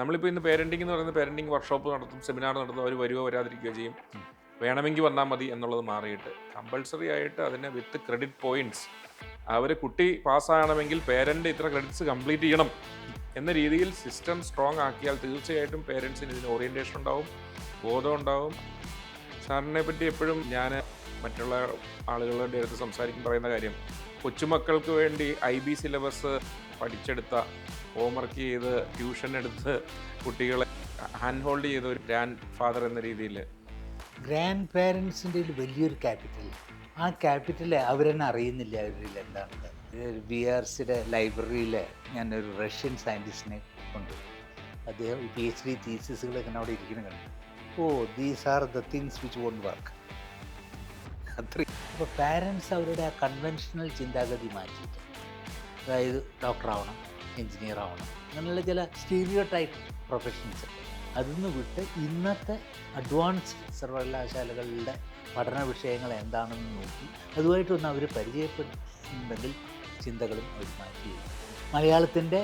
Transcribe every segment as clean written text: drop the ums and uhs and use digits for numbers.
നമ്മളിപ്പോൾ ഇന്ന് പേരൻറ്റിംഗ് എന്ന് പറയുന്നത് പേരൻറ്റിംഗ് വർക്ക്ഷോപ്പ് നടത്തും, സെമിനാർ നടത്തും, അവർ വരുവോ വരാതിരിക്കുകയോ ചെയ്യും. വേണമെങ്കിൽ വന്നാൽ മതി എന്നുള്ളത് മാറിയിട്ട് കമ്പൾസറി ആയിട്ട് അതിനെ വിത്ത് ക്രെഡിറ്റ് പോയിന്റ്സ് അവർ കുട്ടി പാസ്സാകണമെങ്കിൽ പേരൻ്റ് ഇത്ര ക്രെഡിറ്റ്സ് കംപ്ലീറ്റ് ചെയ്യണം എന്ന രീതിയിൽ സിസ്റ്റം സ്ട്രോങ് ആക്കിയാൽ തീർച്ചയായിട്ടും പേരൻസിന് ഇതിന് ഓറിയൻറ്റേഷൻ ഉണ്ടാവും, ബോധം ഉണ്ടാവും. സാറിനെ പറ്റി എപ്പോഴും ഞാൻ മറ്റുള്ള ആളുകളുടെ അടുത്ത് സംസാരിക്കും പറയുന്ന കാര്യം, കൊച്ചുമക്കൾക്ക് വേണ്ടി IB സിലബസ് പഠിച്ചെടുത്ത, ഹോംവർക്ക് ചെയ്ത്, ട്യൂഷൻ എടുത്ത് കുട്ടികളെ ഹാൻഡ് ഹോൾഡ് ചെയ്ത ഒരു ഗ്രാൻഡ് ഫാദർ എന്ന രീതിയിൽ ഗ്രാൻഡ് പേരൻസിൻ്റെ വലിയൊരു ക്യാപിറ്റൽ. ആ ക്യാപിറ്റൽ അവരെന്നെ അറിയുന്നില്ല അവരിൽ എന്താണെന്ന്. BRCയുടെ ലൈബ്രറിയിൽ ഞാനൊരു റഷ്യൻ സയൻറ്റിസ്റ്റിനെ കൊണ്ടുപോയി. അദ്ദേഹം PhD തീസിസുകളൊക്കെ അവിടെ ഇരിക്കുന്ന കണ്ടു. These are the things which won't work. അത്രയും. അപ്പോൾ പാരൻസ് അവരുടെ ആ കൺവെൻഷണൽ ചിന്താഗതി മാറ്റിയിട്ട്, അതായത് ഡോക്ടർ ആവണം, എൻജിനീയർ ആവണം, അങ്ങനെയുള്ള ചില സ്റ്റീരിയോ ടൈപ്പ് പ്രൊഫഷൻസ് അതിന്ന് വിട്ട് ഇന്നത്തെ അഡ്വാൻസ്ഡ് സർവകലാശാലകളുടെ പഠന വിഷയങ്ങൾ എന്താണെന്ന് നോക്കി അതുമായിട്ടൊന്ന് അവർ പരിചയപ്പെടുന്നുണ്ടെങ്കിൽ ചിന്തകളും അവർ മാറ്റി. മലയാളത്തിൻ്റെ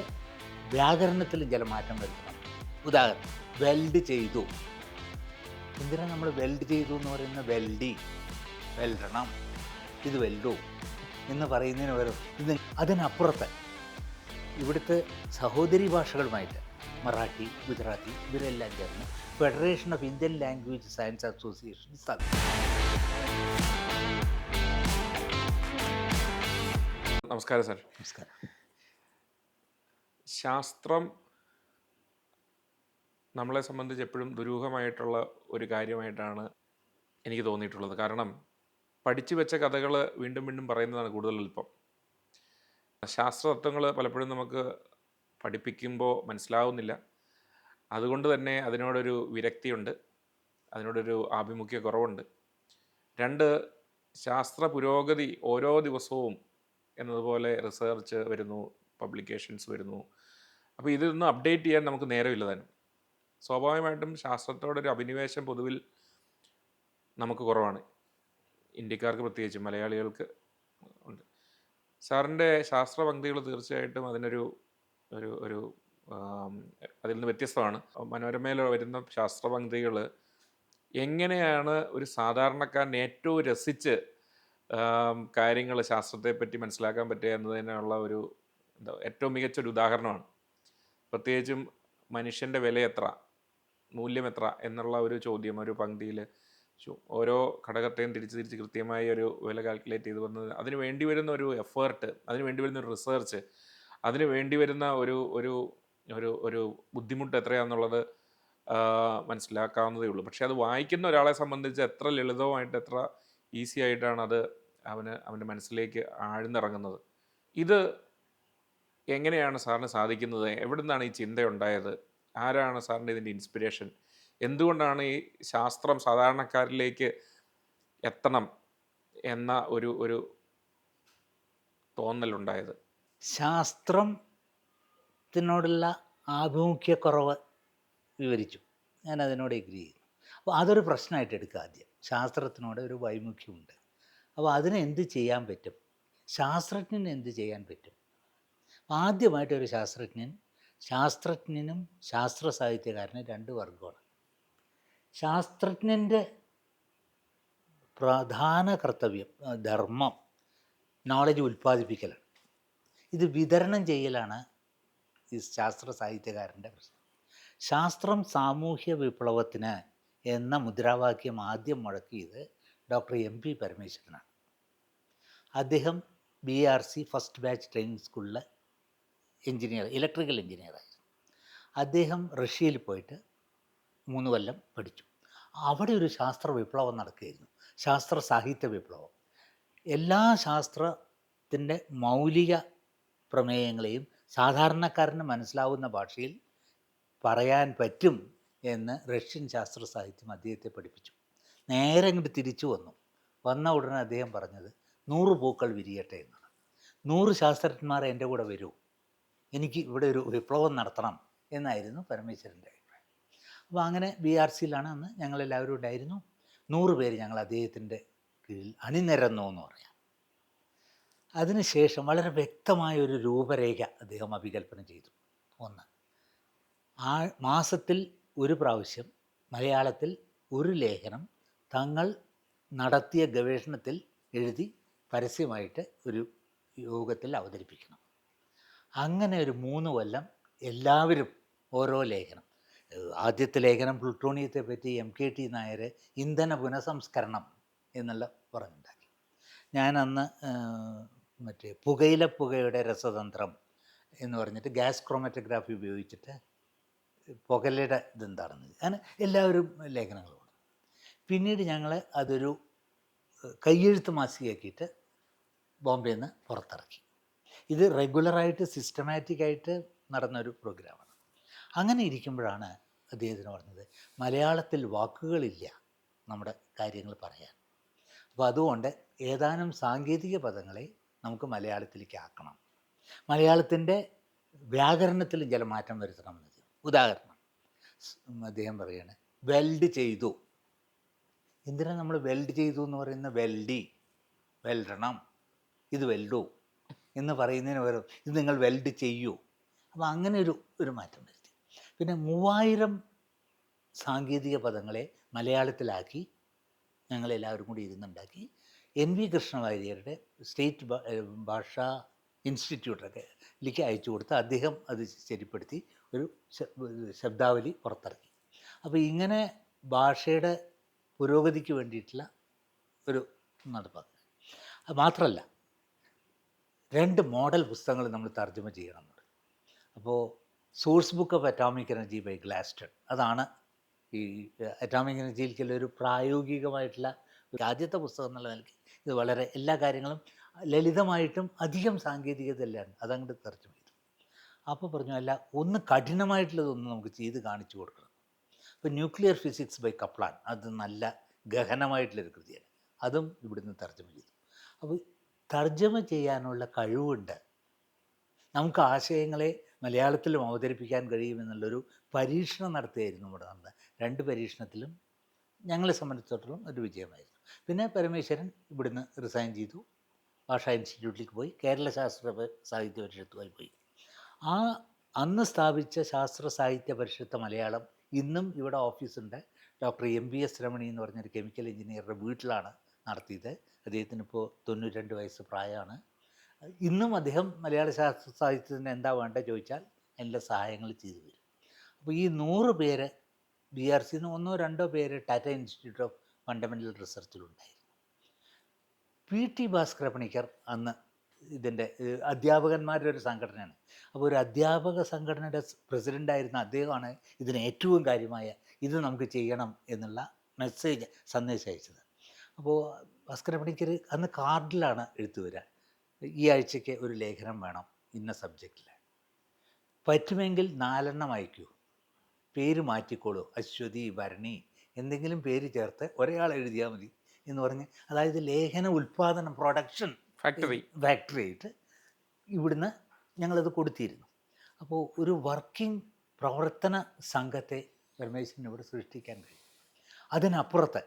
വ്യാകരണത്തിലും ചില മാറ്റം വരുത്തണം. ഉദാഹരണം, വെൽഡ് ചെയ്തു. എന്തിനാണ് നമ്മൾ വെൽഡ് ചെയ്തു എന്ന് പറയുന്ന വെൽഡണം, ഇത് വെൽഡു എന്ന് പറയുന്നതിന് പകരം ഇത് അതിനപ്പുറത്ത് ഇവിടുത്തെ സഹോദരി ഭാഷകളുമായിട്ട് മറാഠി, ഗുജറാത്തി ഇവരെല്ലാം ചേർന്ന് federation of Indian language science association സ്ഥാപിച്ചു. നമസ്കാരം സാർ. നമസ്കാരം. ശാസ്ത്രം നമ്മളെ സംബന്ധിച്ച് എപ്പോഴും ദുരൂഹമായിട്ടുള്ള ഒരു കാര്യമായിട്ടാണ് എനിക്ക് തോന്നിയിട്ടുള്ളത്. കാരണം പഠിച്ചു വെച്ച കഥകൾ വീണ്ടും വീണ്ടും പറയുന്നതാണ് കൂടുതൽ എളുപ്പം. ശാസ്ത്രതത്വങ്ങൾ പലപ്പോഴും നമുക്ക് പഠിപ്പിക്കുമ്പോൾ മനസ്സിലാവുന്നില്ല. അതുകൊണ്ട് തന്നെ അതിനോടൊരു വിരക്തിയുണ്ട്, അതിനോടൊരു ആഭിമുഖ്യ കുറവുണ്ട്. രണ്ട്, ശാസ്ത്ര പുരോഗതി ഓരോ ദിവസവും എന്നതുപോലെ റിസർച്ച് വരുന്നു, പബ്ലിക്കേഷൻസ് വരുന്നു. അപ്പോൾ ഇതൊന്നും അപ്ഡേറ്റ് ചെയ്യാൻ നമുക്ക് നേരമില്ല താനും. സ്വാഭാവികമായിട്ടും ശാസ്ത്രത്തോടൊരു അഭിനിവേശം പൊതുവിൽ നമുക്ക് കുറവാണ്, ഇന്ത്യക്കാർക്ക് പ്രത്യേകിച്ചും മലയാളികൾക്ക് ഉണ്ട്. സാറിൻ്റെ ശാസ്ത്രപംക്തികൾ തീർച്ചയായിട്ടും അതിനൊരു ഒരു ഒരു അതിൽ നിന്ന് വ്യത്യസ്തമാണ്. മനോരമയിൽ വരുന്ന ശാസ്ത്രപംക്തികൾ എങ്ങനെയാണ് ഒരു സാധാരണക്കാരൻ ഏറ്റവും രസിച്ച് കാര്യങ്ങൾ ശാസ്ത്രത്തെപ്പറ്റി മനസ്സിലാക്കാൻ പറ്റുക എന്നതിനുള്ള ഒരു ഏറ്റവും മികച്ചൊരു ഉദാഹരണമാണ്. പ്രത്യേകിച്ചും മനുഷ്യൻ്റെ വില എത്ര, മൂല്യം എത്ര എന്നുള്ള ഒരു ചോദ്യം ഒരു പംക്തിയിൽ ഓരോ ഘടകത്തെയും തിരിച്ച് കൃത്യമായി ഒരു വില കാൽക്കുലേറ്റ് ചെയ്ത് വന്നത്, അതിന് വേണ്ടി വരുന്ന ഒരു എഫേർട്ട്, അതിന് വേണ്ടി വരുന്ന ഒരു റിസർച്ച്, അതിന് വേണ്ടി വരുന്ന ഒരു ഒരു ഒരു ഒരു ബുദ്ധിമുട്ട് എത്രയാണെന്നുള്ളത് മനസ്സിലാക്കാവുന്നതേ ഉള്ളൂ. പക്ഷേ അത് വായിക്കുന്ന ഒരാളെ സംബന്ധിച്ച് എത്ര ലളിതമായിട്ട്, എത്ര ഈസി ആയിട്ടാണ് അത് അവൻ്റെ മനസ്സിലേക്ക് ആഴ്ന്നിറങ്ങുന്നത്. ഇത് എങ്ങനെയാണ് സാറിന് സാധിക്കുന്നത്? എവിടെ നിന്നാണ് ഈ ചിന്തയുണ്ടായത്? ആരാണ് സാറിൻ്റെ ഇതിൻ്റെ ഇൻസ്പിരേഷൻ? എന്തുകൊണ്ടാണ് ഈ ശാസ്ത്രം സാധാരണക്കാരിലേക്ക് എത്തണം എന്ന ഒരു ഒരു തോന്നലുണ്ടായത്? ശാസ്ത്രത്തിനോടുള്ള ആഭിമുഖ്യക്കുറവ് വിവരിച്ചു, ഞാൻ അതിനോട് എഗ്രി ചെയ്യുന്നു. അപ്പോൾ അതൊരു പ്രശ്നമായിട്ട് എടുക്കുക. ആദ്യം ശാസ്ത്രത്തിനോട് ഒരു വൈമുഖ്യമുണ്ട്. അപ്പോൾ അതിന് എന്ത് ചെയ്യാൻ പറ്റും, ശാസ്ത്രജ്ഞന് എന്ത് ചെയ്യാൻ പറ്റും? ആദ്യമായിട്ടൊരു ശാസ്ത്രജ്ഞനും ശാസ്ത്ര സാഹിത്യകാരനും രണ്ട് വർഗമാണ്. ശാസ്ത്രജ്ഞൻ്റെ പ്രധാന കർത്തവ്യം, ധർമ്മം, നോളജ് ഉൽപ്പാദിപ്പിക്കലാണ്. ഇത് വിതരണം ചെയ്യലാണ് ഈ ശാസ്ത്ര സാഹിത്യകാരൻ്റെ പ്രശ്നം. ശാസ്ത്രം സാമൂഹ്യ വിപ്ലവത്തിന് എന്ന മുദ്രാവാക്യം ആദ്യം മുഴക്കിയത് ഡോക്ടർ MP പരമേശ്വരനാണ്. അദ്ദേഹം BRC ഫസ്റ്റ് ബാച്ച് ട്രെയിനിങ് സ്കൂളിലെ ഇലക്ട്രിക്കൽ എഞ്ചിനീയറായിരുന്നു. അദ്ദേഹം റഷ്യയിൽ പോയിട്ട് 3 കൊല്ലം പഠിച്ചു. അവിടെ ഒരു ശാസ്ത്ര വിപ്ലവം നടക്കുകയായിരുന്നു, ശാസ്ത്ര സാഹിത്യ വിപ്ലവം. എല്ലാ ശാസ്ത്രത്തിൻ്റെ മൗലിക പ്രമേയങ്ങളെയും സാധാരണക്കാരന് മനസ്സിലാവുന്ന ഭാഷയിൽ പറയാൻ പറ്റും എന്ന് റഷ്യൻ ശാസ്ത്ര സാഹിത്യം അദ്ദേഹത്തെ പഠിപ്പിച്ചു. നേരെ ഇങ്ങോട്ട് തിരിച്ചു വന്ന ഉടനെ അദ്ദേഹം പറഞ്ഞത് 100 പൂക്കൾ വിരിയട്ടെ എന്നാണ്. 100 ശാസ്ത്രജ്ഞന്മാർ എൻ്റെ കൂടെ വരൂ, എനിക്ക് ഇവിടെ ഒരു വിപ്ലവം നടത്തണം എന്നായിരുന്നു പരമേശ്വരൻ്റെ അഭിപ്രായം. അപ്പോൾ അങ്ങനെ BRCയിലാണ് അന്ന് ഞങ്ങളെല്ലാവരും ഉണ്ടായിരുന്നു. 100 പേര് ഞങ്ങൾ അദ്ദേഹത്തിൻ്റെ കീഴിൽ അണിനിരന്നു എന്ന് പറയാം. അതിനുശേഷം വളരെ വ്യക്തമായ ഒരു രൂപരേഖ അദ്ദേഹം അഭികൽപ്പന ചെയ്തു. ഒന്ന്, മാസത്തിൽ ഒരു പ്രാവശ്യം മലയാളത്തിൽ ഒരു ലേഖനം തങ്ങൾ നടത്തിയ ഗവേഷണത്തിൽ എഴുതി പരസ്യമായിട്ട് ഒരു യോഗത്തിൽ അവതരിപ്പിക്കണം. അങ്ങനെ ഒരു 3 കൊല്ലം എല്ലാവരും ഓരോ ലേഖനം. ആദ്യത്തെ ലേഖനം പ്ലൂട്ടോണിയത്തെ പറ്റി MKT നായർ ഇന്ധന പുനഃസംസ്കരണം എന്നുള്ള പറഞ്ഞുണ്ടാക്കി. ഞാൻ അന്ന് മറ്റേ പുകയുടെ രസതന്ത്രം എന്ന് പറഞ്ഞിട്ട് ഗ്യാസ് ക്രോമറ്റോഗ്രാഫി ഉപയോഗിച്ചിട്ട് പുകയിലയുടെ ഇതെന്താണെന്ന് അങ്ങനെ എല്ലാവരും ലേഖനങ്ങൾ കൊടുത്തു. പിന്നീട് ഞങ്ങൾ അതൊരു കയ്യെഴുത്ത് മാസികയാക്കിയിട്ട് ബോംബെയിൽ നിന്ന് പുറത്തിറക്കി. ഇത് റെഗുലറായിട്ട് സിസ്റ്റമാറ്റിക്കായിട്ട് നടന്നൊരു പ്രോഗ്രാമാണ്. അങ്ങനെ ഇരിക്കുമ്പോഴാണ് അദ്ദേഹത്തിന് പറഞ്ഞത് മലയാളത്തിൽ വാക്കുകളില്ല നമ്മുടെ കാര്യങ്ങൾ പറയാൻ. അപ്പോൾ അതുകൊണ്ട് ഏതാനും സാങ്കേതിക പദങ്ങളെ നമുക്ക് മലയാളത്തിലേക്ക് ആക്കണം, മലയാളത്തിൻ്റെ വ്യാകരണത്തിലും ചില മാറ്റം വരുത്തണമെന്ന്. ഉദാഹരണം അദ്ദേഹം പറയുകയാണ് വെൽഡ് ചെയ്തു. എന്തിനാണ് നമ്മൾ വെൽഡ് ചെയ്തു എന്ന് പറയുന്ന വെൽഡണം, ഇത് വെൽഡു എന്ന് പറയുന്നതിന് പകരം ഇത് നിങ്ങൾ വെൽഡ് ചെയ്യൂ. അപ്പോൾ അങ്ങനെ ഒരു മാറ്റം വരുത്തി. പിന്നെ 3000 സാങ്കേതിക പദങ്ങളെ മലയാളത്തിലാക്കി ഞങ്ങളെല്ലാവരും കൂടി ഇരുന്നുണ്ടാക്കി. NV കൃഷ്ണവാര്യരുടെ സ്റ്റേറ്റ് ഭാഷാ ഇൻസ്റ്റിറ്റ്യൂട്ടൊക്കെ അയച്ചു കൊടുത്ത് അദ്ദേഹം അത് ശരിപ്പെടുത്തി ഒരു ശബ്ദാവലി പുറത്തിറക്കി. അപ്പോൾ ഇങ്ങനെ ഭാഷയുടെ പുരോഗതിക്ക് വേണ്ടിയിട്ടുള്ള ഒരു നടപ്പാണ്. അത് മാത്രമല്ല 2 മോഡൽ പുസ്തകങ്ങൾ നമ്മൾ തർജ്ജമ ചെയ്യണമെന്നുണ്ട്. അപ്പോൾ source book of atomic energy by Glasstone, അതാണ് ഈ അറ്റോമിക് എനർജിയിലേക്കുള്ള ഒരു പ്രായോഗികമായിട്ടുള്ള ആദ്യത്തെ പുസ്തകം എന്നുള്ള നിലയ്ക്ക് ഇത് വളരെ എല്ലാ കാര്യങ്ങളും ലളിതമായിട്ടും അധികം സാങ്കേതികതയിലാണ് അതങ്ങോട്ട് തർജ്ജമ ചെയ്തു. അപ്പോൾ പറഞ്ഞു അല്ല, ഒന്ന് കഠിനമായിട്ടുള്ളതൊന്ന് നമുക്ക് ചെയ്ത് കാണിച്ചു കൊടുക്കണം. അപ്പോൾ ന്യൂക്ലിയർ ഫിസിക്സ് ബൈ കപ്ലാൻ, അത് നല്ല ഗഹനമായിട്ടുള്ളൊരു കൃതിയാണ്, അതും ഇവിടുന്ന് തർജ്ജമ ചെയ്തു. അപ്പോൾ തർജ്ജമ ചെയ്യാനുള്ള കഴിവുണ്ട്, നമുക്ക് ആശയങ്ങളെ മലയാളത്തിലും അവതരിപ്പിക്കാൻ കഴിയുമെന്നുള്ളൊരു പരീക്ഷണം നടത്തുകയായിരുന്നു ഇവിടെ നടന്നത്. 2 പരീക്ഷണത്തിലും ഞങ്ങളെ സംബന്ധിച്ചിടത്തോളം ഒരു വിജയമായിരുന്നു. പിന്നെ പരമേശ്വരൻ ഇവിടുന്ന് റിസൈൻ ചെയ്തു, ഭാഷാ ഇൻസ്റ്റിറ്റ്യൂട്ടിലേക്ക് പോയി, കേരള ശാസ്ത്ര സാഹിത്യ പരിഷത്തുമായി പോയി. ആ അന്ന് സ്ഥാപിച്ച ശാസ്ത്ര സാഹിത്യ പരിഷത്ത് മലയാളം ഇന്നും ഇവിടെ ഓഫീസുണ്ട്. ഡോക്ടർ MBS രമണി എന്ന് പറഞ്ഞൊരു കെമിക്കൽ എഞ്ചിനീയറുടെ വീട്ടിലാണ് നടത്തിയത്. അദ്ദേഹത്തിനിപ്പോൾ 92 വയസ്സ് പ്രായമാണ്. ഇന്നും അദ്ദേഹം മലയാള ശാസ്ത്ര സാഹിത്യത്തിന് എന്താ വേണ്ടത് ചോദിച്ചാൽ അതിൻ്റെ സഹായങ്ങൾ ചെയ്തു തരും. അപ്പോൾ ഈ 100 പേര് BRCന്ന് 1-2 പേര് ടാറ്റ ഇൻസ്റ്റിറ്റ്യൂട്ട് ഓഫ് ഫണ്ടമെൻ്റൽ റിസർച്ചിലുണ്ടായിരുന്നു. PT ഭാസ്കര പണിക്കർ അന്ന് ഇതിൻ്റെ അധ്യാപകന്മാരുടെ ഒരു സംഘടനയാണ്. അപ്പോൾ ഒരു അധ്യാപക സംഘടനയുടെ പ്രസിഡൻ്റായിരുന്ന അദ്ദേഹമാണ് ഇതിന് ഏറ്റവും കാര്യമായ ഇത് നമുക്ക് ചെയ്യണം എന്നുള്ള സന്ദേശം അയച്ചത്. അപ്പോൾ ഭാസ്കര പണിക്കർ അന്ന് കാർഡിലാണ് എഴുത്തു വരിക, ഈ ആഴ്ചയ്ക്ക് ഒരു ലേഖനം വേണം ഇന്ന സബ്ജക്റ്റിൽ, പറ്റുമെങ്കിൽ 4 അയക്കൂ, പേര് മാറ്റിക്കോളൂ, അശ്വതി, ഭരണി എന്തെങ്കിലും പേര് ചേർത്ത് ഒരാൾ എഴുതിയാൽ മതി എന്ന് പറഞ്ഞ്, അതായത് ലേഖന ഉൽപ്പാദനം പ്രൊഡക്ഷൻ ഫാക്ടറി ആയിട്ട് ഇവിടുന്ന് ഞങ്ങളത് കൊടുത്തിരുന്നു. അപ്പോൾ ഒരു വർക്കിംഗ് പ്രവർത്തന സംഘത്തെ പരമേശ്വരൻ ഇവിടെ സൃഷ്ടിക്കാൻ കഴിയും. അതിനപ്പുറത്ത്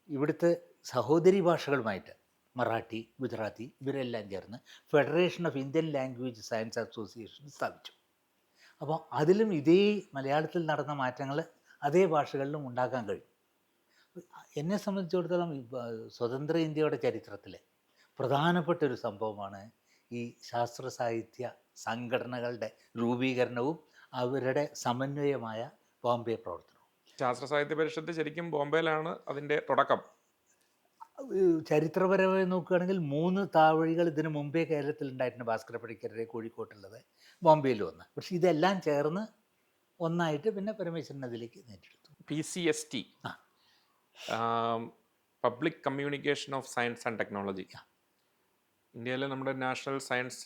ഇവിടുത്തെ സഹോദരി ഭാഷകളുമായിട്ട് മറാഠി, ഗുജറാത്തി ഇവരെല്ലാം ചേർന്ന് federation of Indian language science association സ്ഥാപിച്ചു. അപ്പോൾ അതിലും ഇതേ മലയാളത്തിൽ നടന്ന മാറ്റങ്ങൾ അതേ ഭാഷകളിലും ഉണ്ടാക്കാൻ കഴിയും. എന്നെ സംബന്ധിച്ചിടത്തോളം സ്വതന്ത്ര ഇന്ത്യയുടെ ചരിത്രത്തിലെ പ്രധാനപ്പെട്ടൊരു സംഭവമാണ് ഈ ശാസ്ത്ര സാഹിത്യ സംഘടനകളുടെ രൂപീകരണവും അവരുടെ സമന്വയമായ ബോംബെ പ്രവർത്തനവും. ശാസ്ത്ര സാഹിത്യ പരിഷത്ത് ശരിക്കും ബോംബെയിലാണ് അതിൻ്റെ തുടക്കം. ചരിത്രപരമായി നോക്കുകയാണെങ്കിൽ 3 താവഴികൾ ഇതിനു മുമ്പേ കേരളത്തിലുണ്ടായിട്ടുണ്ട്. ഭാസ്കര പണിക്കരുടെ കോഴിക്കോട്ടുള്ളത്, ബോംബെയിൽ വന്ന്. പക്ഷേ ഇതെല്ലാം ചേർന്ന് ഒന്നായിട്ട് പിന്നെ പരമേശ്വരൻ അതിലേക്ക് നേരിട്ടു. PCST, public communication of science and technology. ഇന്ത്യയിലെ നമ്മുടെ നാഷണൽ സയൻസ്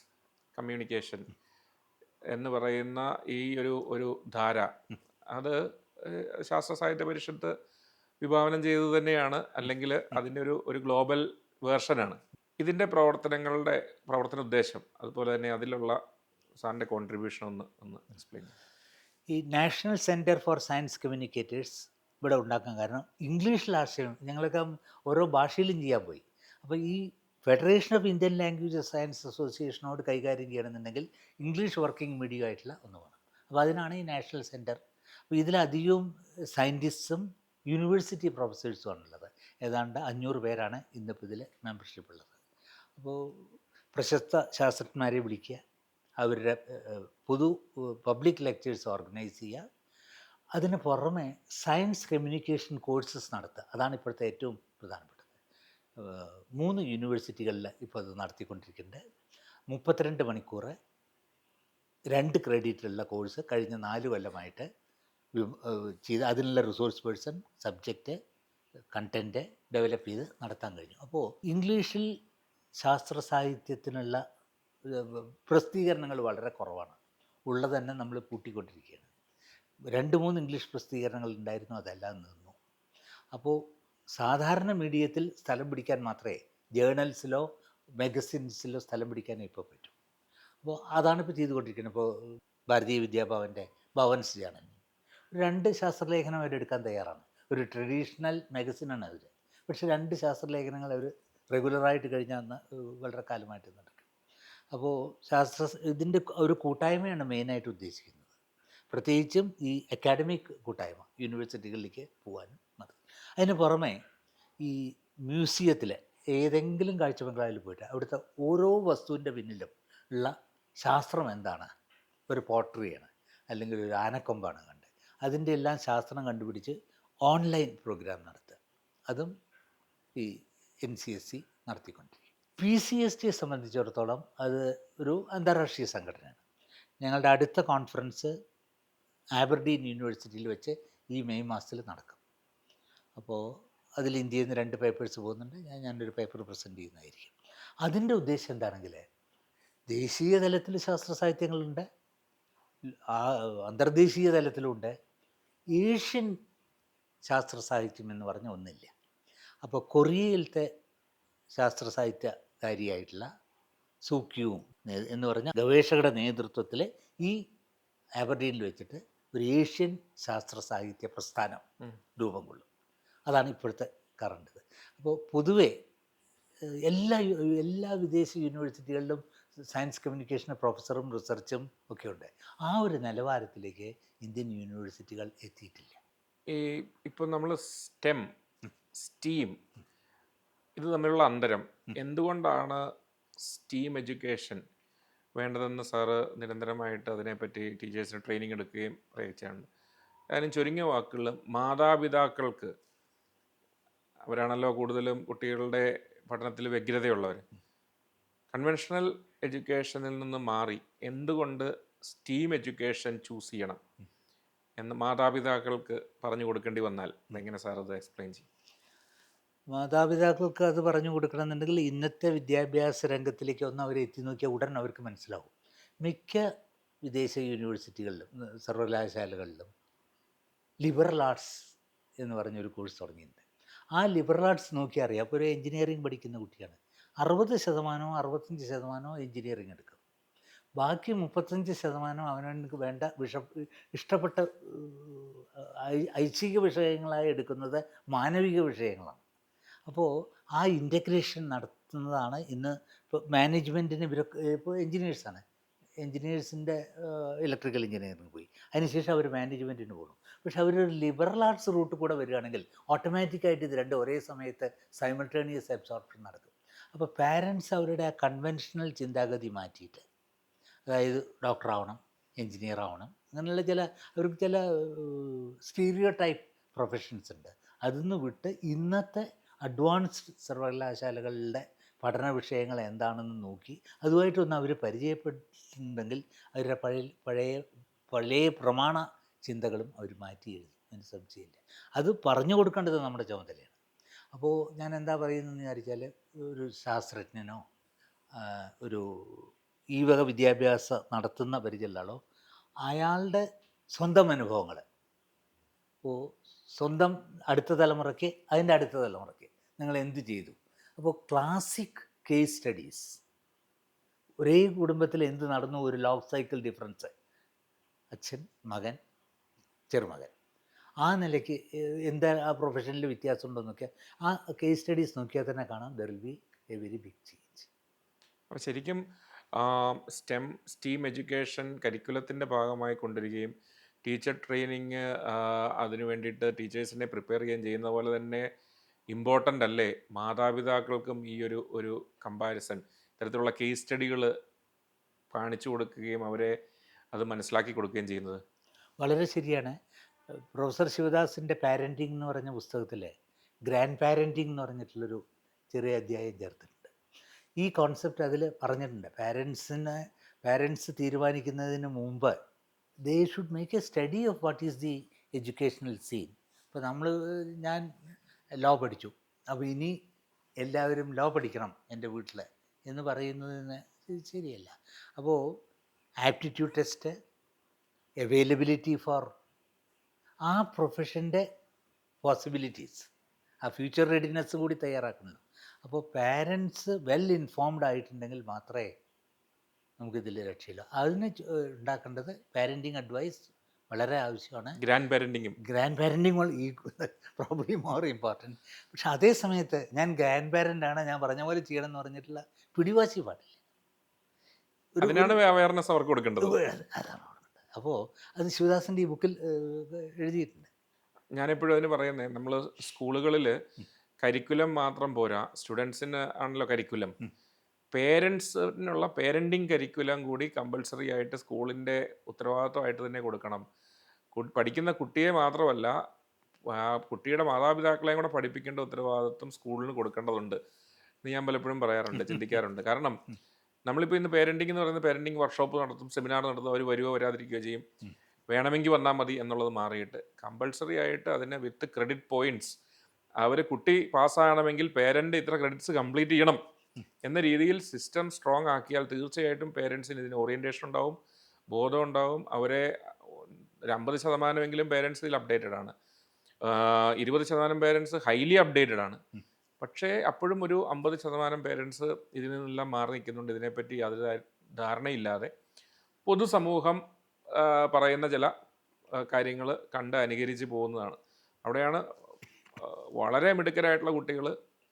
കമ്മ്യൂണിക്കേഷൻ എന്ന് പറയുന്ന ഈ ഒരു ധാര, അത് ശാസ്ത്ര സാഹിത്യ പരിഷത്ത് വിഭാവനം ചെയ്തത് തന്നെയാണ്, അല്ലെങ്കിൽ അതിൻ്റെ ഒരു ഗ്ലോബൽ വേർഷനാണ്. ഇതിൻ്റെ പ്രവർത്തന ഉദ്ദേശം, അതുപോലെ തന്നെ അതിലുള്ള സാറിൻ്റെ കോൺട്രിബ്യൂഷൻ ഒന്ന് എക്സ്പ്ലെയിൻ. ഈ national centre for science communicators ഇവിടെ ഉണ്ടാക്കാൻ കാരണം ഇംഗ്ലീഷിൽ ആശയം ഞങ്ങളൊക്കെ ഓരോ ഭാഷയിലും ചെയ്യാൻ പോയി. അപ്പോൾ ഈ federation of Indian language science അസോസിയേഷനോട് കൈകാര്യം ചെയ്യണമെന്നുണ്ടെങ്കിൽ ഇംഗ്ലീഷ് വർക്കിംഗ് മീഡിയം ആയിട്ടുള്ള ഒന്ന് വേണം. അപ്പോൾ അതിനാണ് ഈ നാഷണൽ സെൻറ്റർ. അപ്പോൾ ഇതിലധികവും സയൻറ്റിസ്റ്റും യൂണിവേഴ്സിറ്റി പ്രൊഫസേഴ്സും ആണുള്ളത്. ഏതാണ്ട് 500 പേരാണ് ഇന്നിപ്പോൾ ഇതിൽ മെമ്പർഷിപ്പ് ഉള്ളത്. അപ്പോൾ പ്രശസ്ത ശാസ്ത്രജ്ഞന്മാരെ വിളിക്കുക, അവരുടെ പൊതു പബ്ലിക് ലെക്ചേഴ്സ് ഓർഗനൈസ് ചെയ്യുക. അതിന് പുറമെ സയൻസ് കമ്മ്യൂണിക്കേഷൻ കോഴ്സസ് നടത്തുക. അതാണ് ഇപ്പോഴത്തെ ഏറ്റവും പ്രധാനപ്പെട്ടത്. 3 യൂണിവേഴ്സിറ്റികളിൽ ഇപ്പോൾ അത് നടത്തിക്കൊണ്ടിരിക്കുന്നുണ്ട്. 32 മണിക്കൂർ 2 ക്രെഡിറ്റുള്ള കോഴ്സ് കഴിഞ്ഞ 4 കൊല്ലമായിട്ട് ചെയ്ത് അതിനുള്ള resource person, subject, content develop ചെയ്ത് നടത്താൻ കഴിഞ്ഞു. അപ്പോൾ ഇംഗ്ലീഷിൽ ശാസ്ത്ര സാഹിത്യത്തിനുള്ള പ്രസിദ്ധീകരണങ്ങൾ വളരെ കുറവാണ്. ഉള്ളത് തന്നെ നമ്മൾ കൂട്ടിക്കൊണ്ടിരിക്കുകയാണ്. 2-3 ഇംഗ്ലീഷ് പ്രസിദ്ധീകരണങ്ങൾ ഉണ്ടായിരുന്നു, അതെല്ലാം നിന്നു. അപ്പോൾ സാധാരണ മീഡിയത്തിൽ സ്ഥലം പിടിക്കാൻ മാത്രമേ ജേർണൽസിലോ മാഗസിൻസിലോ സ്ഥലം പിടിക്കാനേ ഇപ്പോൾ പറ്റും. അപ്പോൾ അതാണ് ഇപ്പോൾ ചെയ്തുകൊണ്ടിരിക്കുന്നത്. ഇപ്പോൾ ഭാരതീയ വിദ്യാഭവൻ്റെ ഭവൻസ് ജേണൽ 2 ശാസ്ത്രലേഖനം അവരെടുക്കാൻ തയ്യാറാണ്. ഒരു ട്രഡീഷണൽ മാഗസിനാണ് അവർ. പക്ഷേ 2 ശാസ്ത്രലേഖനങ്ങൾ അവർ റെഗുലറായിട്ട് കഴിഞ്ഞാൽ വളരെ കാലമായിട്ട് നടക്കും. അപ്പോൾ ഇതിൻ്റെ ഒരു കൂട്ടായ്മയാണ് മെയിനായിട്ട് ഉദ്ദേശിക്കുന്നത്. പ്രത്യേകിച്ചും ഈ അക്കാഡമിക് കൂട്ടായ്മ യൂണിവേഴ്സിറ്റികളിലേക്ക് പോകാനും മതി. അതിന് പുറമെ ഈ മ്യൂസിയത്തിൽ ഏതെങ്കിലും കാഴ്ച ബംഗ്ലാവിൽ പോയിട്ട് അവിടുത്തെ ഓരോ വസ്തുവിൻ്റെ പിന്നിലും ഉള്ള ശാസ്ത്രം എന്താണ്, ഒരു പോട്ടറിയാണ് അല്ലെങ്കിൽ ഒരു ആനക്കൊമ്പാണ് കണ്ട്, അതിൻ്റെ എല്ലാം ശാസ്ത്രം കണ്ടുപിടിച്ച് ഓൺലൈൻ പ്രോഗ്രാം നടത്തുക. അതും ഈ NCSC നടത്തിക്കൊണ്ടിരിക്കും. PCST സംബന്ധിച്ചിടത്തോളം അത് ഒരു അന്താരാഷ്ട്രീയ സംഘടനയാണ്. ഞങ്ങളുടെ അടുത്ത കോൺഫറൻസ് ആബർഡീൻ യൂണിവേഴ്സിറ്റിയിൽ വെച്ച് ഈ മെയ് മാസത്തിൽ നടക്കും. അപ്പോൾ അതിൽ ഇന്ത്യയിൽ നിന്ന് 2 പേപ്പേഴ്സ് പോകുന്നുണ്ട്. ഞാനൊരു പേപ്പർ പ്രസൻറ്റ് ചെയ്യുന്നതായിരിക്കും. അതിൻ്റെ ഉദ്ദേശം എന്താണെങ്കിൽ ദേശീയ തലത്തിൽ ശാസ്ത്ര സാഹിത്യങ്ങളുണ്ട്, അന്തർദേശീയ തലത്തിലുണ്ട്. ഏഷ്യൻ ശാസ്ത്ര സാഹിത്യം എന്ന് പറഞ്ഞ ഒന്നില്ല. അപ്പോൾ കൊറിയയിലത്തെ ശാസ്ത്ര സാഹിത്യകാരിയായിട്ടുള്ള സൂക്യുവും എന്ന് പറഞ്ഞ ഗവേഷകരുടെ നേതൃത്വത്തിൽ ഈ ആബർഡീനിൽ വെച്ചിട്ട് ഒരു ഏഷ്യൻ ശാസ്ത്ര സാഹിത്യ പ്രസ്ഥാനം രൂപം കൊള്ളും. അതാണ് ഇപ്പോഴത്തെ കറണ്ട്. അപ്പോൾ പൊതുവേ എല്ലാ വിദേശ യൂണിവേഴ്സിറ്റികളിലും സയൻസ് കമ്മ്യൂണിക്കേഷൻ പ്രൊഫസറും റിസർച്ചും ഒക്കെ ഉണ്ട്. ആ ഒരു നിലവാരത്തിലേക്ക് ഇന്ത്യൻ യൂണിവേഴ്സിറ്റികൾ എത്തിയിട്ടില്ല. ഇപ്പം നമ്മൾ സ്റ്റീം ഇത് തമ്മിലുള്ള അന്തരം എന്തുകൊണ്ടാണ് സ്റ്റീം എഡ്യൂക്കേഷൻ വേണ്ടതെന്ന് സാറ് നിരന്തരമായിട്ട് അതിനെപ്പറ്റി ടീച്ചേഴ്സിന് ട്രെയിനിങ് എടുക്കുകയും പ്രയോഗിച്ചാണ്. അതിനും ചുരുങ്ങിയ വാക്കുകൾ, മാതാപിതാക്കൾക്ക്, അവരാണല്ലോ കൂടുതലും കുട്ടികളുടെ പഠനത്തിൽ വ്യഗ്രതയുള്ളവർ, കൺവെൻഷണൽ എഡ്യൂക്കേഷനിൽ നിന്ന് മാറി എന്തുകൊണ്ട് സ്റ്റീം എഡ്യൂക്കേഷൻ ചൂസ് ചെയ്യണം എന്ന് മാതാപിതാക്കൾക്ക് പറഞ്ഞു കൊടുക്കേണ്ടി വന്നാൽ എങ്ങനെ സാർ അത് എക്സ്പ്ലെയിൻ ചെയ്യും? മാതാപിതാക്കൾക്ക് അത് പറഞ്ഞു കൊടുക്കണമെന്നുണ്ടെങ്കിൽ ഇന്നത്തെ വിദ്യാഭ്യാസ രംഗത്തിലേക്ക് ഒന്ന് അവർ എത്തി നോക്കിയാൽ ഉടൻ അവർക്ക് മനസ്സിലാവും. മിക്ക വിദേശ യൂണിവേഴ്സിറ്റികളിലും സർവകലാശാലകളിലും ലിബറൽ ആർട്സ് എന്ന് പറഞ്ഞൊരു കോഴ്സ് തുടങ്ങിയിട്ടുണ്ട്. ആ ലിബറൽ ആർട്സ് നോക്കി അറിയാം. അപ്പോൾ ഒരു എൻജിനീയറിംഗ് പഠിക്കുന്ന കുട്ടിയാണ് 60% 65% എൻജിനീയറിംഗ് എടുക്കും. ബാക്കി 35% അവനവർക്ക് വേണ്ട ഇഷ്ടപ്പെട്ട ഐച്ഛിക വിഷയങ്ങളായി എടുക്കുന്നത് മാനവിക വിഷയങ്ങളാണ്. അപ്പോൾ ആ ഇൻ്റഗ്രേഷൻ നടത്തുന്നതാണ് ഇന്ന്. ഇപ്പോൾ മാനേജ്മെൻറ്റിന് ഇവരൊക്കെ ഇപ്പോൾ എൻജിനീയേഴ്സാണ്. എൻജിനീയേഴ്സിൻ്റെ ഇലക്ട്രിക്കൽ എൻജിനീയറിംഗ് പോയി, അതിനുശേഷം അവർ മാനേജ്മെൻറ്റിന് പോകണം. പക്ഷെ അവരൊരു ലിബറൽ ആർട്സ് റൂട്ട് കൂടെ വരികയാണെങ്കിൽ ഓട്ടോമാറ്റിക്കായിട്ട് ഇത് രണ്ടും ഒരേ സമയത്ത് സൈമൾട്ടേനിയസ് അബ്സോർപ്ഷൻ നടക്കും. അപ്പോൾ പാരൻസ് അവരുടെ ആ കൺവെൻഷണൽ ചിന്താഗതി മാറ്റിയിട്ട്, അതായത് ഡോക്ടറാവണം, എൻജിനീയർ ആവണം, അങ്ങനെയുള്ള അവർക്ക് ചില സ്റ്റീരിയോ ടൈപ്പ് പ്രൊഫഷൻസ് ഉണ്ട്. അതിന്ന് വിട്ട് ഇന്നത്തെ അഡ്വാൻസ്ഡ് സർവകലാശാലകളുടെ പഠന വിഷയങ്ങൾ എന്താണെന്ന് നോക്കി അതുമായിട്ടൊന്ന് അവർ പരിചയപ്പെട്ടിട്ടുണ്ടെങ്കിൽ അവരുടെ പഴയ പ്രമാണ ചിന്തകളും അവർ മാറ്റി എഴുതും. അതിന് സംശയമില്ല. അത് പറഞ്ഞു കൊടുക്കേണ്ടത് നമ്മുടെ ചുമതലയാണ്. അപ്പോൾ ഞാൻ എന്താ പറയുന്നതെന്ന് വിചാരിച്ചാൽ, ഒരു ശാസ്ത്രജ്ഞനോ ഒരു ഈ വക വിദ്യാഭ്യാസം നടത്തുന്ന പരിചയമുള്ള ആളോ അയാളുടെ സ്വന്തം അനുഭവങ്ങൾ, അപ്പോൾ സ്വന്തം അടുത്ത തലമുറയ്ക്ക്, അതിൻ്റെ അടുത്ത തലമുറയ്ക്ക് നിങ്ങൾ എന്ത് ചെയ്തു. അപ്പോൾ ക്ലാസിക് കേസ് സ്റ്റഡീസ്, ഒരേ കുടുംബത്തിൽ എന്ത് നടന്നു, ഒരു ലവ് സൈക്കിൾ ഡിഫറൻസ്, അച്ഛൻ, മകൻ, ചെറുമകൻ, ആ നിലയ്ക്ക് എന്താ ആ പ്രൊഫഷനിൽ വ്യത്യാസം ഉണ്ടോയെന്നൊക്കെ ആ കേസ് സ്റ്റഡീസ് നോക്കിയാൽ തന്നെ കാണാം. There will be a very big change. അപ്പോൾ ശരിക്കും സ്റ്റീം എഡ്യൂക്കേഷൻ കരിക്കുലത്തിൻ്റെ ഭാഗമായി കൊണ്ടുവരികയും ടീച്ചർ ട്രെയിനിങ് അതിനു വേണ്ടിയിട്ട് ടീച്ചേഴ്സിനെ പ്രിപ്പയർ ചെയ്യുകയും ചെയ്യുന്ന പോലെ തന്നെ ഇമ്പോർട്ടൻ്റ് അല്ലേ മാതാപിതാക്കൾക്കും ഈ ഒരു കമ്പാരിസൺ ഇത്തരത്തിലുള്ള കേസ് സ്റ്റഡികൾ കാണിച്ചു കൊടുക്കുകയും അവരെ അത് മനസ്സിലാക്കി കൊടുക്കുകയും ചെയ്യുന്നത്? വളരെ ശരിയാണ്. പ്രൊഫസർ ശിവദാസിൻ്റെ പാരൻറ്റിംഗ് എന്ന് പറഞ്ഞ പുസ്തകത്തിൽ ഗ്രാൻഡ് പാരൻറ്റിംഗ് എന്ന് പറഞ്ഞിട്ടുള്ളൊരു ചെറിയ അധ്യായം ചേർത്തിട്ടുണ്ട്. ഈ കോൺസെപ്റ്റ് അതിൽ പറഞ്ഞിട്ടുണ്ട്. പാരൻസ് തീരുമാനിക്കുന്നതിന് മുമ്പ് they should make a study of what is the educational scene. ഇപ്പോൾ ഞാൻ ലോ പഠിച്ചു, അപ്പോൾ ഇനി എല്ലാവരും ലോ പഠിക്കണം എൻ്റെ വീട്ടിൽ എന്ന് പറയുന്നതിന് ശരിയല്ല. അപ്പോൾ ആപ്റ്റിറ്റ്യൂഡ് ടെസ്റ്റ്, അവൈലബിലിറ്റി ഫോർ ആ പ്രൊഫഷൻ്റെ പോസിബിലിറ്റീസ്, ആ ഫ്യൂച്ചർ റെഡിനെസ് കൂടി തയ്യാറാക്കണം. അപ്പോൾ പാരൻസ് വെൽ ഇൻഫോംഡ് ആയിട്ടുണ്ടെങ്കിൽ മാത്രമേ നമുക്കിതിൽ രക്ഷയില്ല. അതിന് ഉണ്ടാക്കേണ്ടത് പാരൻറ്റിങ് അഡ്വൈസ് വളരെ ആവശ്യമാണ്. ഗ്രാൻഡ് പാരൻറ്റിങ്ങും ഈ പ്രോബ്ലി മോർ ഇമ്പോർട്ടൻറ്റ്. പക്ഷെ അതേ സമയത്ത് ഞാൻ ഗ്രാൻഡ് പാരൻ്റാണ്, ഞാൻ പറഞ്ഞ പോലെ ചെയ്യണം എന്ന് പറഞ്ഞിട്ടുള്ള പിടിവാശി പാടില്ല. അതിനാണ് അവയർനെസ് അവർക്ക് കൊടുക്കേണ്ടത്. അതാണ്. അപ്പോൾ അത് ശിവദാസിൻ്റെ ഈ ബുക്കിൽ എഴുതിയിട്ടുണ്ട്. ഞാനെപ്പോഴും അതിന് പറയുന്നത്, നമ്മൾ സ്കൂളുകളിൽ കരിക്കുലം മാത്രം പോരാ, സ്റ്റുഡൻസിന് ആണല്ലോ കരിക്കുലം, പേരൻസിനുള്ള പേരൻറ്റിങ് കരിക്കുലം കൂടി കമ്പൾസറി ആയിട്ട് സ്കൂളിൻ്റെ ഉത്തരവാദിത്വമായിട്ട് തന്നെ കൊടുക്കണം. പഠിക്കുന്ന കുട്ടിയെ മാത്രമല്ല, കുട്ടിയുടെ മാതാപിതാക്കളെയും കൂടെ പഠിപ്പിക്കേണ്ട ഉത്തരവാദിത്വം സ്കൂളിന് കൊടുക്കേണ്ടതുണ്ട് എന്ന് ഞാൻ പലപ്പോഴും പറയാറുണ്ട്, ചിന്തിക്കാറുണ്ട്. കാരണം നമ്മളിപ്പോൾ ഇന്ന് പേരൻറ്റിംഗ് എന്ന് പറയുന്നത് പേരൻറ്റിംഗ് വർക്ക്ഷോപ്പ് നടത്തും, സെമിനാർ നടത്തും, അവർ വരുവോ വരാതിരിക്കുകയോ ചെയ്യും, വേണമെങ്കിൽ വന്നാൽ മതി എന്നുള്ളത് മാറിയിട്ട് കമ്പൾസറി ആയിട്ട് അതിന് വിത്ത് ക്രെഡിറ്റ് പോയിൻറ്റ്സ്, അവർ കുട്ടി പാസ്സാകണമെങ്കിൽ പേരൻ്റ് ഇത്ര ക്രെഡിറ്റ്സ് കംപ്ലീറ്റ് ചെയ്യണം എന്ന രീതിയിൽ സിസ്റ്റം സ്ട്രോങ് ആക്കിയാൽ തീർച്ചയായിട്ടും പേരൻസിന് ഇതിന് ഓറിയൻറ്റേഷൻ ഉണ്ടാവും, ബോധം ഉണ്ടാവും. അവരെ ഒരു 50% പേരൻസ് ഇതിൽ അപ്ഡേറ്റഡ് ആണ്, 20% പേരൻസ് ഹൈലി അപ്ഡേറ്റഡ് ആണ്. പക്ഷേ അപ്പോഴും ഒരു 50% പേരൻസ് ഇതിൽ നിന്നെല്ലാം മാറി നിൽക്കുന്നുണ്ട്. ഇതിനെപ്പറ്റി യാതൊരു ധാരണയില്ലാതെ പൊതുസമൂഹം പറയുന്ന ചില കാര്യങ്ങൾ കണ്ട് അനുകരിച്ച് പോകുന്നതാണ്. അവിടെയാണ് വളരെ മിടുക്കരായിട്ടുള്ള കുട്ടികൾ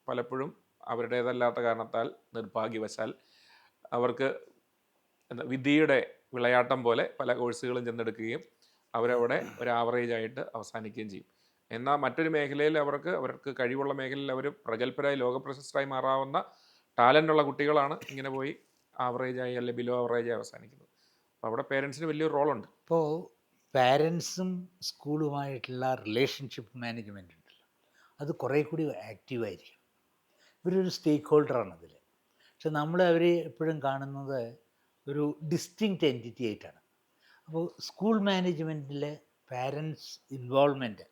പലപ്പോഴും അവരുടേതല്ലാത്ത കാരണത്താൽ, നിർഭാഗ്യവശാൽ അവർക്ക് വിധിയുടെ വിളയാട്ടം പോലെ പല കോഴ്സുകളും ചെന്നെടുക്കുകയും അവരവിടെ ഒരു ആവറേജ് ആയിട്ട് അവസാനിക്കുകയും ചെയ്യും. എന്നാൽ മറ്റൊരു മേഖലയിൽ അവർക്ക് കഴിവുള്ള മേഖലയിൽ അവർ പ്രഗത്ഭരായി ലോകപ്രശസ്തരായി മാറാവുന്ന ടാലൻ്റുള്ള കുട്ടികളാണ് ഇങ്ങനെ പോയി ആവറേജായി അല്ലെങ്കിൽ ബിലോ ആവറേജായി അവസാനിക്കുന്നത്. അപ്പോൾ അവിടെ പേരൻസിന് വലിയൊരു റോളുണ്ട്. ഇപ്പോൾ പാരൻസും സ്കൂളുമായിട്ടുള്ള റിലേഷൻഷിപ്പ് മാനേജ്മെൻ്റ് ഉണ്ടല്ലോ, അത് കുറേ കൂടി ആക്റ്റീവായിരിക്കും. ഇവരൊരു സ്റ്റേക്ക് ഹോൾഡറാണ് അതിൽ. പക്ഷെ നമ്മൾ അവരെ എപ്പോഴും കാണുന്നത് ഒരു ഡിസ്റ്റിങ്ക്റ്റ് എൻറ്റിറ്റി ആയിട്ടാണ്. അപ്പോൾ സ്കൂൾ മാനേജ്മെൻറ്റിലെ പാരൻസ് ഇൻവോൾവ്മെൻറ്റ്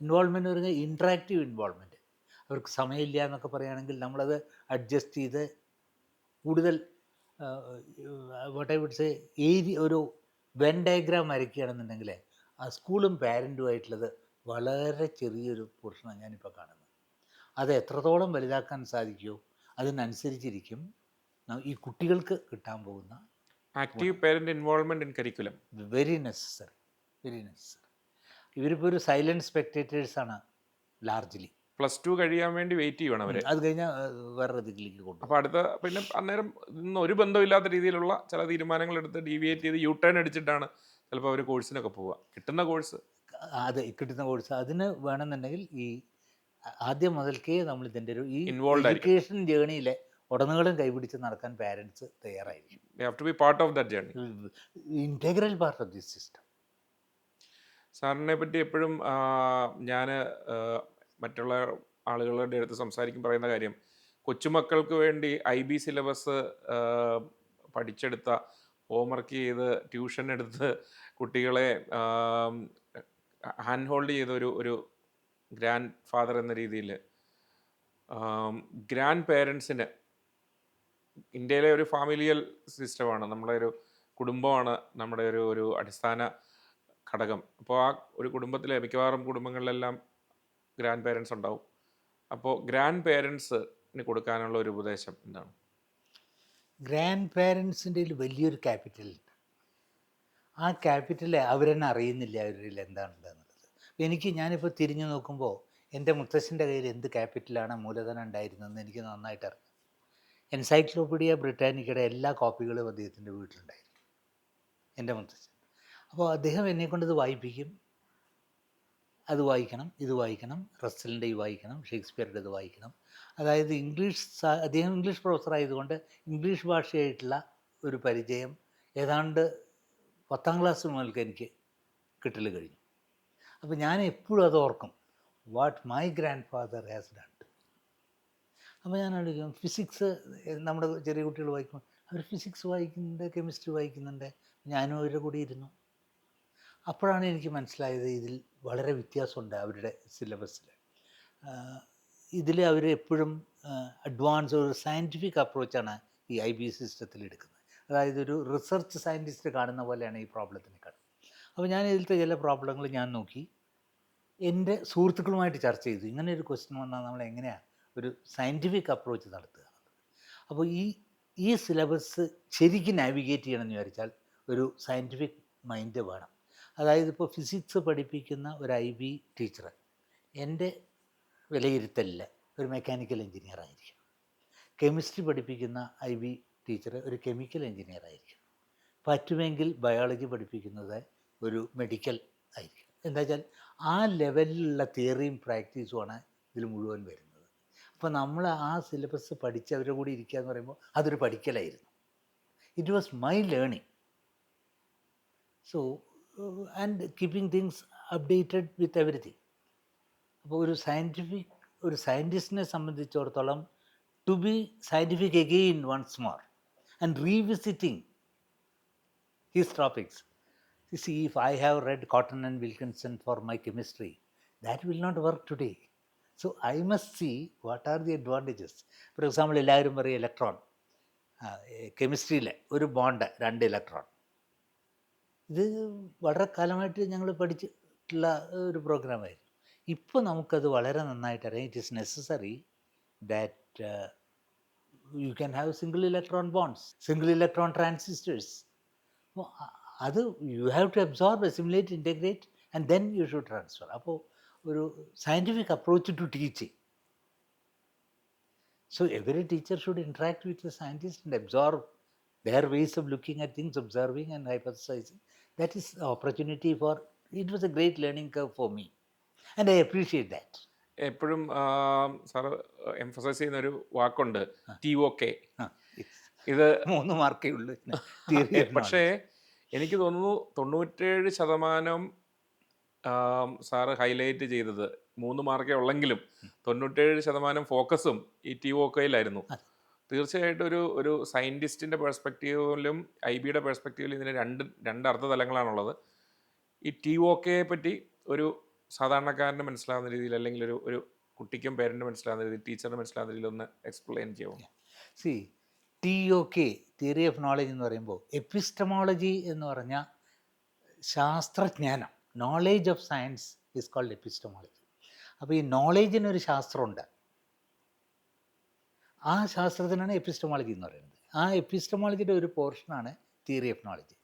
എന്ന് പറഞ്ഞാൽ ഇൻട്രാക്റ്റീവ് ഇൻവോൾവ്മെൻറ്റ്. അവർക്ക് സമയമില്ല എന്നൊക്കെ പറയുകയാണെങ്കിൽ നമ്മളത് അഡ്ജസ്റ്റ് ചെയ്ത് കൂടുതൽ വാട്ട് ഐ വുഡ് സേ ഒരു വെൻ ഡയഗ്രാം വരയ്ക്കുകയാണെന്നുണ്ടെങ്കിൽ ആ സ്കൂളും പാരൻറ്റുമായിട്ടുള്ളത് വളരെ ചെറിയൊരു പോർഷനാണ് ഞാനിപ്പോൾ കാണുന്നത്. അത് എത്രത്തോളം വലുതാക്കാൻ സാധിക്കുമോ അതിനനുസരിച്ചിരിക്കും ഈ കുട്ടികൾക്ക് കിട്ടാൻ പോകുന്ന active parent involvement in curriculum very necessary. ഇവരിപ്പോൾ ഒരു സൈലൻറ്റ് സ്പെക്ടേറ്റേഴ്സാണ് ലാർജ്ലി. +2 കഴിയാൻ വേണ്ടി വെയിറ്റ് ചെയ്യണം അവർ. അത് കഴിഞ്ഞാൽ വേറെ ഇതിലേക്ക് കൊണ്ടുപോകും. അപ്പോൾ അടുത്ത പിന്നെ അന്നേരം ഇന്ന് ഒരു ബന്ധമില്ലാത്ത രീതിയിലുള്ള ചില തീരുമാനങ്ങൾ എടുത്ത് ഡീവിയേറ്റ് ചെയ്ത് യു ടേൺ അടിച്ചിട്ടാണ് ചിലപ്പോൾ അവർ കോഴ്സിനൊക്കെ പോവുക. കിട്ടുന്ന കോഴ്സ് അതിന് വേണമെന്നുണ്ടെങ്കിൽ ഈ ആദ്യം മുതൽക്കേ നമ്മൾ ഇതിൻ്റെ ഒരു ഈ ഇൻവോൾവ് എഡ്യൂക്കേഷൻ ജേണിയിലെ ഉടനീളം കൈപിടിച്ച് നടക്കാൻ പാരൻസ് തയ്യാറായിരിക്കും. They have to be part of that journey. Integral part of this system. സാറിനെ പറ്റി എപ്പോഴും ഞാൻ മറ്റുള്ള ആളുകളുടെ അടുത്ത് സംസാരിക്കും പറയുന്ന കാര്യം, കൊച്ചുമക്കൾക്ക് വേണ്ടി IB സിലബസ് പഠിച്ചെടുത്ത, ഹോംവർക്ക് ചെയ്ത്, ട്യൂഷൻ എടുത്ത് കുട്ടികളെ ഹാൻഡ് ഹോൾഡ് ചെയ്ത ഒരു ഗ്രാൻഡ് ഫാദർ എന്ന രീതിയിൽ ഗ്രാൻഡ് പേരൻസിന് ഇന്ത്യയിലെ ഒരു ഫാമിലിയൽ സിസ്റ്റമാണ്, നമ്മുടെ ഒരു കുടുംബമാണ് നമ്മുടെ ഒരു അടിസ്ഥാന ഘടകം. അപ്പോൾ ആ ഒരു കുടുംബത്തിലെ മിക്കവാറും കുടുംബങ്ങളിലെല്ലാം ഗ്രാൻഡ് പേരൻസ് ഉണ്ടാവും. അപ്പോൾ ഗ്രാൻഡ് പേരൻസിന് കൊടുക്കാനുള്ള ഒരു ഉപദേശം എന്താണ്? ഗ്രാൻഡ് പേരൻസിൻ്റെ വലിയൊരു ക്യാപിറ്റൽ ഉണ്ട്. ആ ക്യാപിറ്റൽ അവരെന്നെ അറിയുന്നില്ല അവരിൽ എന്താണുണ്ടെന്നുള്ളത്. ഞാനിപ്പോൾ തിരിഞ്ഞു നോക്കുമ്പോൾ എൻ്റെ മുത്തശ്ശൻ്റെ കയ്യിൽ എന്ത് ക്യാപിറ്റലാണ് മൂലധനം ഉണ്ടായിരുന്നതെന്ന് എനിക്ക് നന്നായിട്ട് അറിയാം. എൻസൈക്ലോപീഡിയ ബ്രിട്ടാനിക്കയുടെ എല്ലാ കോപ്പികളും അദ്ദേഹത്തിൻ്റെ വീട്ടിലുണ്ടായിരുന്നു, എൻ്റെ മുത്തച്ഛൻ. അപ്പോൾ അദ്ദേഹം എന്നെക്കൊണ്ട് ഇത് വായിപ്പിക്കും. അത് വായിക്കണം, ഇത് വായിക്കണം, റസ്സലിൻ്റെ ഇത് വായിക്കണം, ഷേക്സ്പിയറുടെ ഇത് വായിക്കണം. അതായത് അദ്ദേഹം ഇംഗ്ലീഷ് പ്രൊഫസറായതുകൊണ്ട് ഇംഗ്ലീഷ് ഭാഷയായിട്ടുള്ള ഒരു പരിചയം ഏതാണ്ട് 10ാം ക്ലാസ് മുതൽക്ക് എനിക്ക് കിട്ടൽ കഴിഞ്ഞു. അപ്പോൾ ഞാൻ എപ്പോഴും അത് ഓർക്കും, what my grand father has done. അപ്പോൾ ഞാൻ ആലോചിക്കും, ഫിസിക്സ് നമ്മുടെ ചെറിയ കുട്ടികൾ വായിക്കും, അവർ ഫിസിക്സ് വായിക്കുന്നുണ്ട്, കെമിസ്ട്രി വായിക്കുന്നുണ്ട്, ഞാനും അവരുടെ കൂടി ഇരുന്നു. അപ്പോഴാണ് എനിക്ക് മനസ്സിലായത് ഇതിൽ വളരെ വ്യത്യാസമുണ്ട് അവരുടെ സിലബസിൽ. ഇതിൽ അവർ എപ്പോഴും അഡ്വാൻസ് ഒരു സയൻറ്റിഫിക് അപ്രോച്ചാണ് ഈ IB സിസ്റ്റത്തിൽ എടുക്കുന്നത്. അതായത് ഒരു റിസർച്ച് സയൻറ്റിസ്റ്റ് കാണുന്ന പോലെയാണ് ഈ പ്രോബ്ലത്തിനെ കാണുന്നത്. അപ്പോൾ ഞാൻ ഇതിലത്തെ ചില പ്രോബ്ലങ്ങൾ ഞാൻ നോക്കി എൻ്റെ സുഹൃത്തുക്കളുമായിട്ട് ചർച്ച ചെയ്തു. ഇങ്ങനെ ഒരു ക്വസ്റ്റ്യൻ വന്നാൽ നമ്മൾ എങ്ങനെയാണ് ഒരു സയൻറ്റിഫിക് അപ്രോച്ച് നടത്തുക. അപ്പോൾ ഈ സിലബസ് ശരിക്കും നാവിഗേറ്റ് ചെയ്യണമെന്ന് വിചാരിച്ചാൽ ഒരു സയൻറ്റിഫിക് മൈൻഡ് വേണം. അതായത് ഇപ്പോൾ ഫിസിക്സ് പഠിപ്പിക്കുന്ന ഒരു IB ടീച്ചർ എൻ്റെ വിലയിരുത്തലിൽ ഒരു മെക്കാനിക്കൽ എഞ്ചിനീയർ ആയിരിക്കും. കെമിസ്ട്രി പഠിപ്പിക്കുന്ന IB ടീച്ചർ ഒരു കെമിക്കൽ എഞ്ചിനീയർ ആയിരിക്കും. പറ്റുമെങ്കിൽ ബയോളജി പഠിപ്പിക്കുന്നത് ഒരു മെഡിക്കൽ ആയിരിക്കും. എന്താ വെച്ചാൽ ആ ലെവലിലുള്ള തിയറിയും പ്രാക്ടീസുമാണ് ഇതിൽ മുഴുവൻ വരുന്നത്. അപ്പോൾ നമ്മൾ ആ സിലബസ് പഠിച്ച് അവരുടെ കൂടി ഇരിക്കുക എന്ന് പറയുമ്പോൾ അതൊരു പഠിക്കലായിരുന്നു. It was my learning. So and keeping things updated with everything. അപ്പോൾ ഒരു സയൻറ്റിസ്റ്റിനെ സംബന്ധിച്ചിടത്തോളം to be scientific again once more and revisiting his topics. See, if I have read Cotton and Wilkinson for my chemistry, that will not work today. So I must see what are the advantages. For example, എല്ലാവരും പറയും electron, കെമിസ്ട്രിയിലെ ഒരു bond 2 electron. ഇത് വളരെ കാലമായിട്ട് ഞങ്ങൾ പഠിച്ചിട്ടുള്ള ഒരു പ്രോഗ്രാമായിരുന്നു. ഇപ്പോൾ നമുക്കത് വളരെ നന്നായിട്ട് അറിയാം. It is necessary that you can have single electron bonds, single electron transistors. അപ്പോൾ അത് you have to absorb, assimilate, integrate and then you should transfer. അപ്പോൾ ഒരു scientific approach to teaching. So every teacher should interact with the scientist and absorb their ways of looking at things, observing and hypothesizing. That is the opportunity for, it was a great learning curve for me and I appreciate that. എപ്പോഴും sir emphasise ചെയ്യുന്നൊരു വാക്കുണ്ട്, TOK. ഇത് 3 മാർക്കേ ഉള്ളൂ. പക്ഷേ എനിക്ക് തോന്നുന്നു 97% sir highlight ചെയ്തത് 3 മാർക്കേ ഉള്ളെങ്കിലും 97% ഫോക്കസും ഈ TOKയിലായിരുന്നു. തീർച്ചയായിട്ടും ഒരു സയൻറ്റിസ്റ്റിൻ്റെ പെർസ്പെക്റ്റീവിലും IBയുടെ പെർസ്പെക്റ്റീവിലും ഇതിന് രണ്ട് അർത്ഥതലങ്ങളാണുള്ളത്. ഈ TOKയെ പറ്റി ഒരു സാധാരണക്കാരന് മനസ്സിലാവുന്ന രീതിയിൽ, അല്ലെങ്കിൽ ഒരു കുട്ടിക്കും പേരൻറ്റിന് മനസ്സിലാവുന്ന രീതിയിൽ, ടീച്ചറിന് മനസ്സിലാവുന്ന രീതിയിൽ ഒന്ന് എക്സ്പ്ലെയിൻ ചെയ്യുമോ? TOK, തിയറി ഓഫ് നോളജ് എന്ന് പറയുമ്പോൾ, എപ്പിസ്റ്റമോളജി എന്ന് പറഞ്ഞാൽ ശാസ്ത്രജ്ഞാനം, knowledge of science is called epistemology. അപ്പോൾ ഈ നോളേജിനൊരു ശാസ്ത്രമുണ്ട്, ആ ശാസ്ത്രത്തിനാണ് എപ്പിസ്റ്റമോളജി എന്ന് പറയുന്നത്. ആ എപ്പിസ്റ്റമോളജിയുടെ ഒരു പോർഷനാണ് theory of knowledge.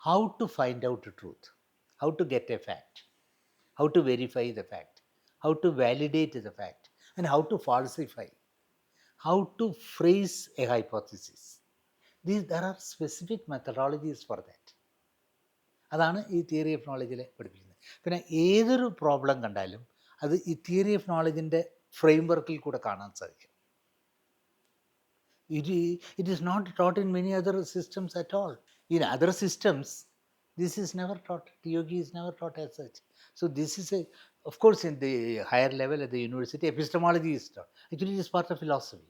How to find out truth, how to get a fact, how to verify the fact, how to validate the fact and how to falsify, how to phrase a hypothesis. There are specific methodologies for that. അതാണ് ഈ theory of നോളജിൽ പഠിപ്പിക്കുന്നത്. പിന്നെ ഏതൊരു problem കണ്ടാലും അത് ഈ theory of നോളജിൻ്റെ frame വർക്കിൽ കൂടെ കാണാൻ സാധിക്കും. It is not taught in many other systems at all. In other systems, this is never taught. TOK is never taught as such. So this is of course, in the higher level at the university, epistemology is taught. Actually, it is part of philosophy.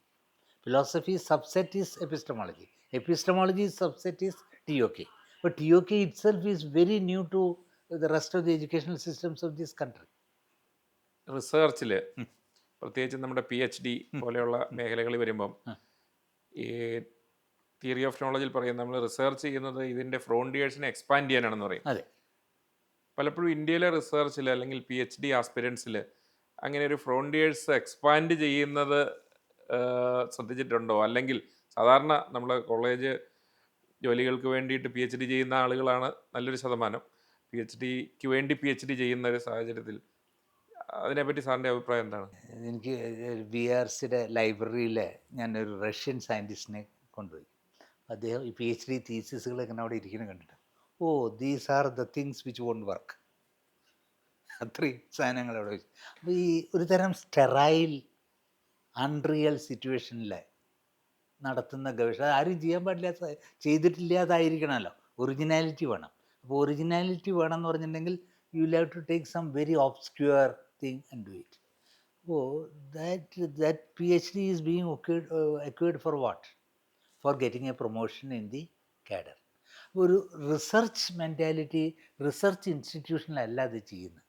Philosophy's subset is epistemology. Epistemology's subset is TOK. But TOK itself is very new to the rest of the educational systems of this country. റിസർച്ചിൽ പ്രത്യേകിച്ച് നമ്മുടെ PhD പോലെയുള്ള മേഖലകളിൽ വരുമ്പം ഈ theory of നോളജിൽ പറയും, നമ്മൾ research ചെയ്യുന്നത് ഇതിൻ്റെ ഫ്രോണ്ടിയേഴ്സിനെ എക്സ്പാൻഡ് ചെയ്യാനാണെന്ന് പറയും. അതെ. പലപ്പോഴും ഇന്ത്യയിലെ റിസർച്ചിൽ അല്ലെങ്കിൽ PhD ആസ്പിരൻസിൽ അങ്ങനെ ഒരു ഫ്രോണ്ടിയേഴ്സ് എക്സ്പാൻഡ് ചെയ്യുന്നത് ശ്രദ്ധിച്ചിട്ടുണ്ടോ? അല്ലെങ്കിൽ സാധാരണ നമ്മൾ കോളേജ് ജോലികൾക്ക് വേണ്ടിയിട്ട് PhD ചെയ്യുന്ന ആളുകളാണ് നല്ലൊരു ശതമാനം. PhDക്ക് വേണ്ടി PhD ചെയ്യുന്ന ഒരു സാഹചര്യത്തിൽ അതിനെപ്പറ്റി സാറിൻ്റെ അഭിപ്രായം എന്താണ്? എനിക്ക് BRCയുടെ ലൈബ്രറിയിൽ ഞാനൊരു റഷ്യൻ സയൻറ്റിസ്റ്റിനെ കൊണ്ടുപോയി. അദ്ദേഹം ഈ PhD തീസിസുകൾ ഇങ്ങനെ അവിടെ ഇരിക്കുന്നത് കണ്ടിട്ട്, oh these are the things which won't work, അത്രയും സാധനങ്ങൾ അവിടെ വെച്ചു. അപ്പോൾ ഈ ഒരു തരം സ്റ്റെറൈൽ അൺറിയൽ സിറ്റുവേഷനിൽ നടത്തുന്ന ഗവേഷണം ആരും ചെയ്യാൻ പാടില്ലാത്ത, ചെയ്തിട്ടില്ലാതായിരിക്കണമല്ലോ. ഒറിജിനാലിറ്റി വേണം. അപ്പോൾ ഒറിജിനാലിറ്റി വേണം എന്ന് പറഞ്ഞിട്ടുണ്ടെങ്കിൽ you will have to take some very obscure thing and do it. അപ്പോൾ that PhD is being acquired for what? For getting a promotion in the cadre. ഒരു റിസർച്ച് മെൻറ്റാലിറ്റി റിസർച്ച് ഇൻസ്റ്റിറ്റ്യൂഷനിലല്ല അത് ചെയ്യുന്നത്.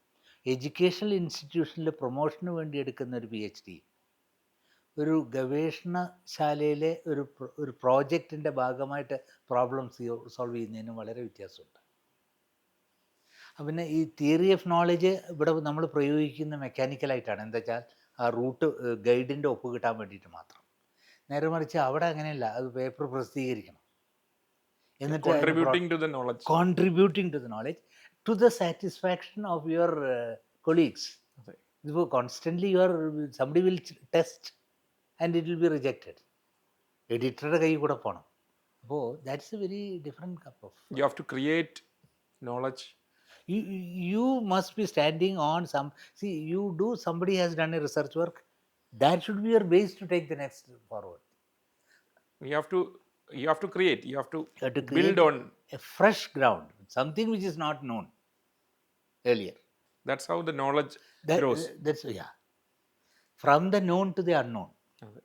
Educational ഇൻസ്റ്റിറ്റ്യൂഷനിൽ പ്രൊമോഷന് വേണ്ടി എടുക്കുന്ന ഒരു PhD ഒരു ഗവേഷണശാലയിലെ ഒരു പ്രോജക്റ്റിൻ്റെ ഭാഗമായിട്ട് പ്രോബ്ലം സോൾവ് ചെയ്യുന്നതിനും വളരെ വ്യത്യാസമുണ്ട്. പിന്നെ ഈ തിയറി ഓഫ് നോളജ് ഇവിടെ നമ്മൾ പ്രയോഗിക്കുന്ന മെക്കാനിക്കലായിട്ടാണ്. എന്താ വെച്ചാൽ ആ റൂട്ട് ഗൈഡിൻ്റെ ഒപ്പ് കിട്ടാൻ വേണ്ടിയിട്ട് മാത്രം. നേരെ മറിച്ച് അവിടെ അങ്ങനെയല്ല, അത് പേപ്പർ പ്രസിദ്ധീകരിക്കണം, എന്നിട്ട് contributing to the knowledge, contributing to the knowledge to the satisfaction of your colleagues. ഇതിപ്പോൾ constantly somebody will test and it will be rejected. എഡിറ്ററുടെ കൈ കൂടെ പോകണം. അപ്പോൾ that's a very different cup of. You have to create knowledge. You must be standing on some, see, you do, somebody has done a research work, that should be your base to take the next forward. You have to create, you have to create build on. a fresh ground, something which is not known earlier. That's how the knowledge grows. That's, yeah, from the known to the unknown. അതെ.